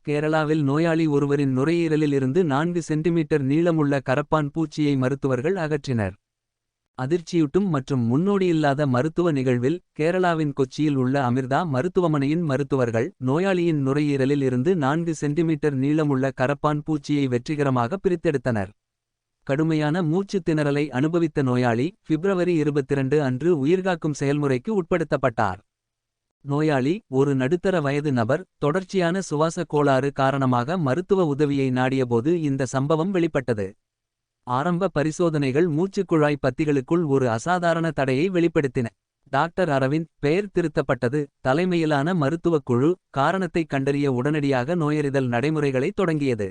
கேரளாவில் நோயாளி ஒருவரின் நுரையீரலில் இருந்து 4 சென்டிமீட்டர் நீளமுள்ள கரப்பான் பூச்சியை மருத்துவர்கள் அகற்றினர். அதிர்ச்சியூட்டும் மற்றும் முன்னோடியில்லாத மருத்துவ நிகழ்வில் கேரளாவின் கொச்சியில் உள்ள அமிர்தா மருத்துவமனையின் மருத்துவர்கள் நோயாளியின் நுரையீரலில் இருந்து 4 சென்டிமீட்டர் நீளமுள்ள கரப்பான் பூச்சியை வெற்றிகரமாக பிரித்தெடுத்தனர். கடுமையான மூச்சுத் திணறலை அனுபவித்த நோயாளி பிப்ரவரி 22 அன்று உயிர்காக்கும் செயல்முறைக்கு உட்படுத்தப்பட்டார். நோயாளி ஒரு நடுத்தர வயது நபர் தொடர்ச்சியான சுவாச கோளாறு காரணமாக மருத்துவ உதவியை நாடியபோது இந்த சம்பவம் வெளிப்பட்டது. ஆரம்ப பரிசோதனைகள் மூச்சுக்குழாய் பத்திகளுக்குள் ஒரு அசாதாரண தடையை வெளிப்படுத்தின. டாக்டர் அரவிந்த் பெயர் திருத்தப்பட்டது. தலைமையிலான மருத்துவக் குழு காரணத்தை கண்டறிய உடனடியாக நோயறிதல் நடைமுறைகளை தொடங்கியது.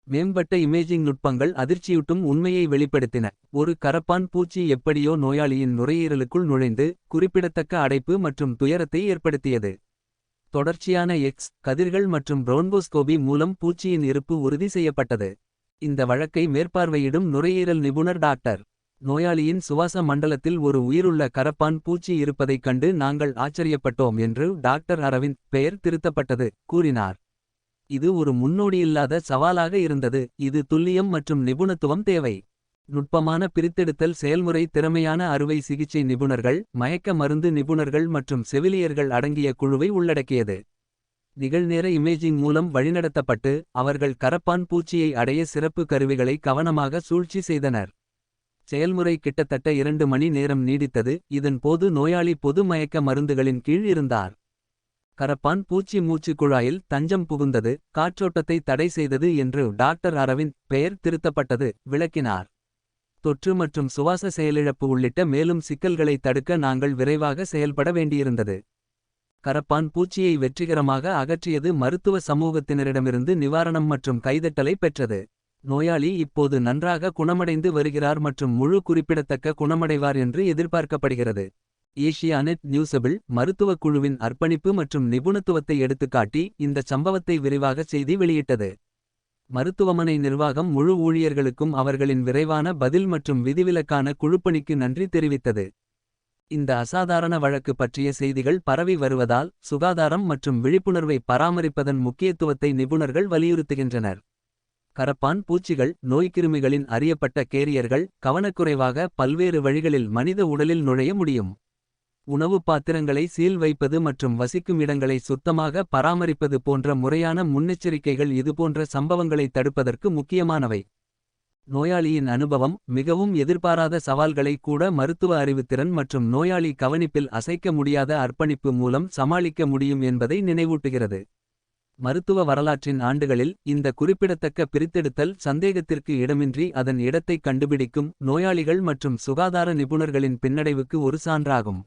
மேம்பட்ட இமேஜிங் நுட்பங்கள் அதிர்ச்சியூட்டும் உண்மையை வெளிப்படுத்தின. ஒரு கரப்பான் பூச்சி எப்படியோ நோயாளியின் நுரையீரலுக்குள் நுழைந்து குறிப்பிடத்தக்க அடைப்பு மற்றும் துயரத்தை ஏற்படுத்தியது. தொடர்ச்சியான எக்ஸ் கதிர்கள் மற்றும் ப்ரோன்கோஸ்கோபி மூலம் பூச்சியின் இருப்பு உறுதி செய்யப்பட்டது. இந்த வழக்கை மேற்பார்வையிடும் நுரையீரல் நிபுணர் டாக்டர். நோயாளியின் சுவாச மண்டலத்தில் ஒரு உயிருள்ள கரப்பான் பூச்சி இருப்பதைக் கண்டு நாங்கள் ஆச்சரியப்பட்டோம் என்று டாக்டர் அரவிந்த் பெயர் திருத்தப்பட்டது கூறினார். இது ஒரு முன்னோடியில்லாத சவாலாக இருந்தது. இது துல்லியம் மற்றும் நிபுணத்துவம் தேவை. நுட்பமான பிரித்தெடுத்தல் செயல்முறை திறமையான அறுவை சிகிச்சை நிபுணர்கள் மயக்க மருந்து நிபுணர்கள் மற்றும் செவிலியர்கள் அடங்கிய குழுவை உள்ளடக்கியது. நிகழ்நேர இமேஜிங் மூலம் வழிநடத்தப்பட்டு அவர்கள் கரப்பான் பூச்சியை அடைய சிறப்பு கருவிகளை கவனமாக சூழ்ச்சி செய்தனர். செயல்முறை கிட்டத்தட்ட 2 மணி நேரம் நீடித்தது. இதன் போது நோயாளி பொது மயக்க மருந்துகளின் கீழ் இருந்தார். கரப்பான் பூச்சி மூச்சு குழாயில் தஞ்சம் புகுந்தது காற்றோட்டத்தை தடை செய்தது என்று டாக்டர் அரவிந்த் பெயர் திருத்தப்பட்டது விளக்கினார். தொற்று மற்றும் சுவாச செயலிழப்பு உள்ளிட்ட மேலும் சிக்கல்களை தடுக்க நாங்கள் விரைவாக செயல்பட வேண்டியிருந்தது. கரப்பான் பூச்சியை வெற்றிகரமாக அகற்றியது மருத்துவ சமூகத்தினரிடமிருந்து நிவாரணம் மற்றும் கைதட்டலை பெற்றது. நோயாளி இப்போது நன்றாக குணமடைந்து வருகிறார் மற்றும் முழு குறிப்பிடத்தக்க குணமடைவார் என்று எதிர்பார்க்கப்படுகிறது. ஏஷியாநெட் நியூஸபிள் மருத்துவக் குழுவின் அர்ப்பணிப்பு மற்றும் நிபுணத்துவத்தை எடுத்துக்காட்டி இந்த சம்பவத்தை விரிவாக செய்தி வெளியிட்டது. மருத்துவமனை நிர்வாகம் முழு ஊழியர்களுக்கும் அவர்களின் விரைவான பதில் மற்றும் விதிவிலக்கான குழுப்பணிக்கு நன்றி தெரிவித்தது. இந்த அசாதாரண வழக்கு பற்றிய செய்திகள் பரவி வருவதால் சுகாதாரம் மற்றும் விழிப்புணர்வை பராமரிப்பதன் முக்கியத்துவத்தை நிபுணர்கள் வலியுறுத்துகின்றனர். கரப்பான் பூச்சிகள் நோய்க்கிருமிகளின் அறியப்பட்ட கேரியர்கள் கவனக்குறைவாக பல்வேறு வழிகளில் மனித உடலில் நுழைய முடியும். உணவு பாத்திரங்களை சீல் வைப்பது மற்றும் வசிக்கும் இடங்களை சுத்தமாக பராமரிப்பது போன்ற முறையான முன்னெச்சரிக்கைகள் இதுபோன்ற சம்பவங்களை தடுப்பதற்கு முக்கியமானவை. நோயாளியின் அனுபவம் மிகவும் எதிர்பாராத சவால்களை கூட மருத்துவ அறிவுத்திறன் மற்றும் நோயாளி கவனிப்பில் அசைக்க முடியாத அர்ப்பணிப்பு மூலம் சமாளிக்க முடியும் என்பதை நினைவூட்டுகிறது. மருத்துவ வரலாற்றின் ஆண்டுகளில் இந்த குறிப்பிடத்தக்க பிரித்தெடுத்தல் சந்தேகத்திற்கு இடமின்றி அதன் இடத்தைக் கண்டுபிடிக்கும் நோயாளிகள் மற்றும் சுகாதார நிபுணர்களின் பின்னடைவுக்கு ஒரு சான்றாகும்.